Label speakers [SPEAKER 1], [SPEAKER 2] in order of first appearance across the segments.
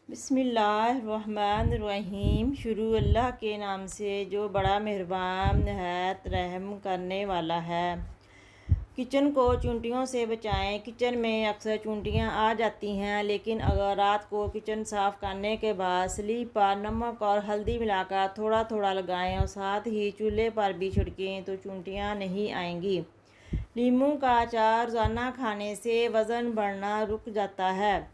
[SPEAKER 1] बिस्मिल्लाहिर्रहमानिर्रहीम। शुरू अल्लाह के नाम से जो बड़ा मेहरबान नहायत रहम करने वाला है। किचन को चूंटियों से बचाएं। किचन में अक्सर चूंटियां आ जाती हैं, लेकिन अगर रात को किचन साफ़ करने के बाद स्लीप पर नमक और हल्दी मिलाकर थोड़ा थोड़ा लगाएं और साथ ही चूल्हे पर भी छिड़कें तो चूंटियां नहीं आएंगी। नींबू का अचार रोज़ाना खाने से वज़न बढ़ना रुक जाता है।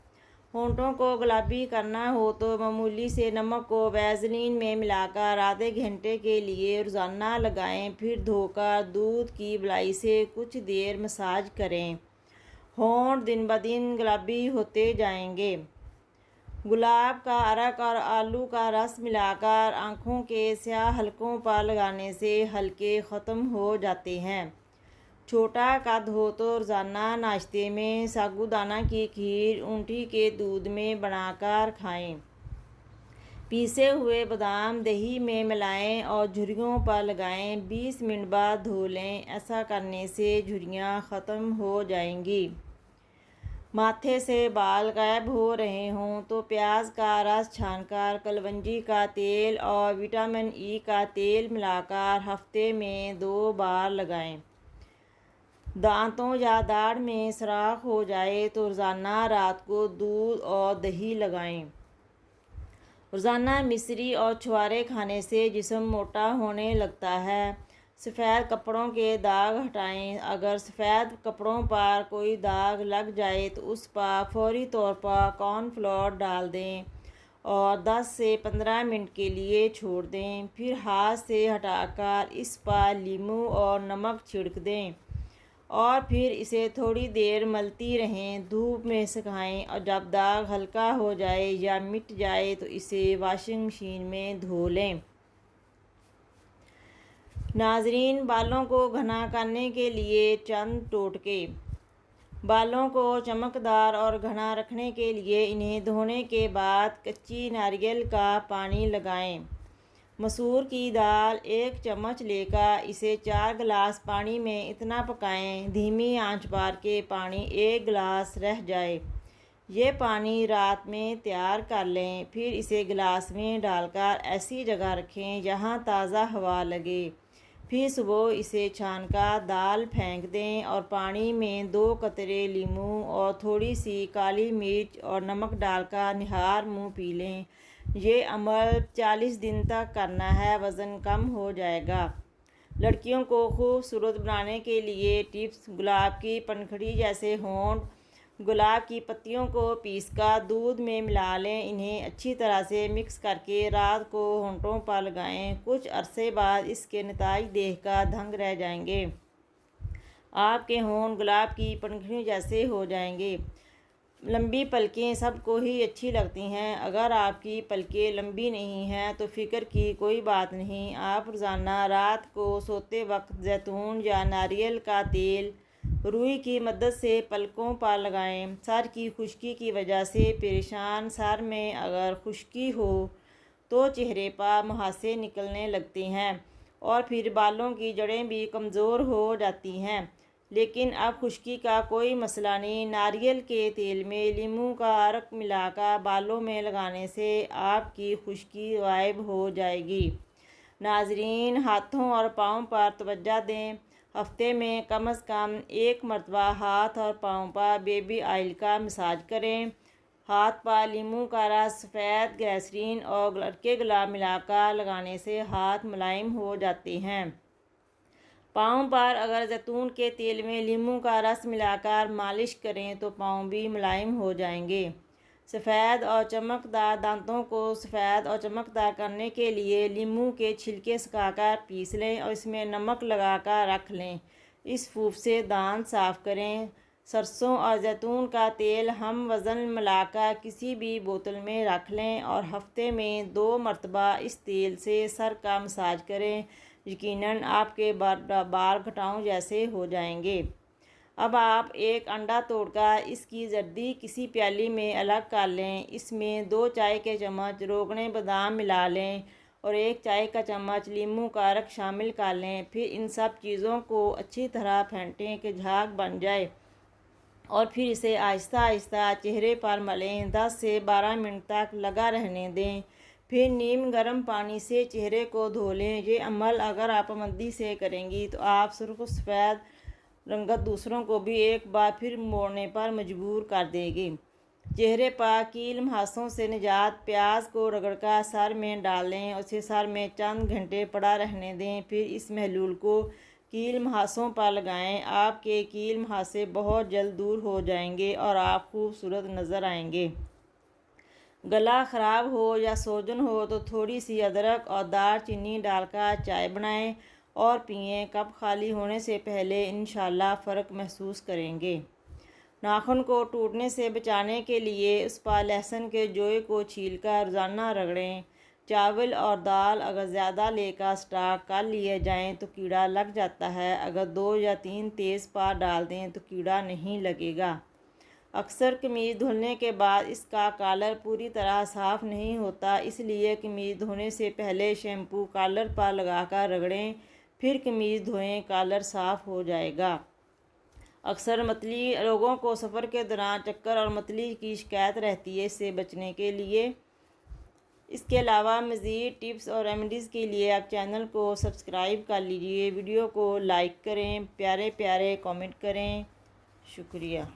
[SPEAKER 1] होंठों को गुलाबी करना हो तो मामूली से नमक को वैसलीन में मिलाकर आधे घंटे के लिए रोज़ाना लगाएं, फिर धोकर दूध की मलाई से कुछ देर मसाज करें। होंठ दिन ब दिन गुलाबी होते जाएंगे। गुलाब का अरक और आलू का रस मिलाकर आँखों के स्याह हलकों पर लगाने से हल्के ख़त्म हो जाते हैं। छोटा कद हो तो रोज़ाना नाश्ते में साबूदाना की खीर ऊँटी के दूध में बनाकर खाएं। पीसे हुए बादाम दही में मिलाएं और झुर्रियों पर लगाएं। 20 मिनट बाद धो लें। ऐसा करने से झुर्रियाँ ख़त्म हो जाएंगी। माथे से बाल गायब हो रहे हों तो प्याज का रस छानकर कलवंजी का तेल और विटामिन ई का तेल मिलाकर हफ्ते में 2 बार लगाएं। दांतों या दाढ़ में सुराख हो जाए तो रोज़ाना रात को दूध और दही लगाएं। रोज़ाना मिश्री और छुहारे खाने से जिस्म मोटा होने लगता है। सफ़ेद कपड़ों के दाग हटाएं। अगर सफ़ेद कपड़ों पर कोई दाग लग जाए तो उस पर फौरी तौर पर कॉर्नफ्लोर डाल दें और 10 से 15 मिनट के लिए छोड़ दें। फिर हाथ से हटाकर इस पर नींबू और नमक छिड़क दें और फिर इसे थोड़ी देर मलती रहें। धूप में सुखाएं और जब दाग हल्का हो जाए या मिट जाए तो इसे वॉशिंग मशीन में धो लें। नाजरीन, बालों को घना करने के लिए चंद टोटके। बालों को चमकदार और घना रखने के लिए इन्हें धोने के बाद कच्ची नारियल का पानी लगाएं। मसूर की दाल 1 चम्मच लेकर इसे 4 गिलास पानी में इतना पकाएं धीमी आंच पर के पानी 1 गिलास रह जाए। ये पानी रात में तैयार कर लें। फिर इसे गिलास में डालकर ऐसी जगह रखें जहां ताज़ा हवा लगे। फिर सुबह इसे छानकर दाल फेंक दें और पानी में 2 कतरे नींबू और थोड़ी सी काली मिर्च और नमक डालकर निहार मुँह पी लें। ये अमल 40 दिन तक करना है, वज़न कम हो जाएगा। लड़कियों को खूबसूरत बनाने के लिए टिप्स। गुलाब की पंखड़ी जैसे होंठ। गुलाब की पत्तियों को पीसकर दूध में मिला लें। इन्हें अच्छी तरह से मिक्स करके रात को होंठों पर लगाएं। कुछ अरसे बाद इसके नताइज देखकर दंग रह जाएंगे। आपके होंठ गुलाब की पंखड़ी जैसे हो जाएंगे। लंबी पलकें सबको ही अच्छी लगती हैं। अगर आपकी पलकें लंबी नहीं हैं तो फ़िक्र की कोई बात नहीं। आप रोज़ाना रात को सोते वक्त जैतून या नारियल का तेल रुई की मदद से पलकों पर लगाएं। सर की खुश्की की वजह से परेशान। सर में अगर खुश्की हो तो चेहरे पर मुहासे निकलने लगते हैं और फिर बालों की जड़ें भी कमज़ोर हो जाती हैं। लेकिन अब खुश्की का कोई मसला नहीं। नारियल के तेल में नींबू का अर्क मिलाकर बालों में लगाने से आपकी खुश्की गायब हो जाएगी। नाजरीन, हाथों और पाँव पर तवज्जो दें। हफ्ते में कम से कम 1 मरतबा हाथ और पाँव पर बेबी ऑयल का मसाज करें। हाथ पर नींबू का रस, सफ़ेद ग्लिसरीन और लड़के गुलाब मिलाकर लगाने से हाथ मुलायम हो जाते हैं। पाँव पर अगर जैतून के तेल में नींबू का रस मिलाकर मालिश करें तो पाँव भी मुलायम हो जाएंगे। सफ़ेद और चमकदार दांतों को सफ़ेद और चमकदार करने के लिए नींबू के छिलके सुखाकर पीस लें और इसमें नमक लगाकर रख लें। इस फूफ से दांत साफ़ करें। सरसों और जैतून का तेल हम वज़न मिलाकर किसी भी बोतल में रख लें और हफ्ते में 2 मरतबा इस तेल से सर का मसाज करें। यकीनन आपके बाल घटाओं जैसे हो जाएंगे। अब आप एक अंडा तोड़कर इसकी जर्दी किसी प्याली में अलग कर लें। इसमें 2 चाय के चम्मच रोगने बादाम मिला लें और 1 चाय का चम्मच नींबू का अर्क शामिल कर लें। फिर इन सब चीज़ों को अच्छी तरह फेंटें कि झाग बन जाए। और फिर इसे आहिस्ता आहिस्ता चेहरे पर मलें। 10 से 12 मिनट तक लगा रहने दें। फिर नीम गर्म पानी से चेहरे को धो लें। ये अमल अगर आप पाबंदी से करेंगी तो आप सुर्ख सफ़ेद रंगत दूसरों को भी एक बार फिर मोड़ने पर मजबूर कर देगी। चेहरे पर कील मुहासों से निजात। प्याज को रगड़कर सर में डालें और उसे सर में चंद घंटे पड़ा रहने दें। फिर इस महलूल को कील मुहासों पर लगाएं। आपके कील मुहासे बहुत जल्द दूर हो जाएंगे और आप खूबसूरत नज़र आएंगे। गला ख़राब हो या सूजन हो तो थोड़ी सी अदरक और दालचीनी डालकर चाय बनाएं और पिएं। कप खाली होने से पहले इंशाल्लाह फ़र्क महसूस करेंगे। नाखून को टूटने से बचाने के लिए उस पर लहसुन के जोए को छीलकर रोज़ाना रगड़ें। चावल और दाल अगर ज़्यादा लेकर स्टॉक कर लिए जाएं तो कीड़ा लग जाता है। अगर 2 या 3 तेज़पात डाल दें तो कीड़ा नहीं लगेगा। अक्सर कमीज़ धुलने के बाद इसका कॉलर पूरी तरह साफ़ नहीं होता, इसलिए कमीज़ धोने से पहले शैम्पू कॉलर पर लगाकर रगड़ें। फिर कमीज़ धोएं, कॉलर साफ़ हो जाएगा। अक्सर मतली लोगों को सफ़र के दौरान चक्कर और मतली की शिकायत रहती है। इससे बचने के लिए इसके अलावा मज़ीद टिप्स और रेमेडीज़ के लिए आप चैनल को सब्सक्राइब कर लीजिए। वीडियो को लाइक करें, प्यारे प्यारे कमेंट करें। शुक्रिया।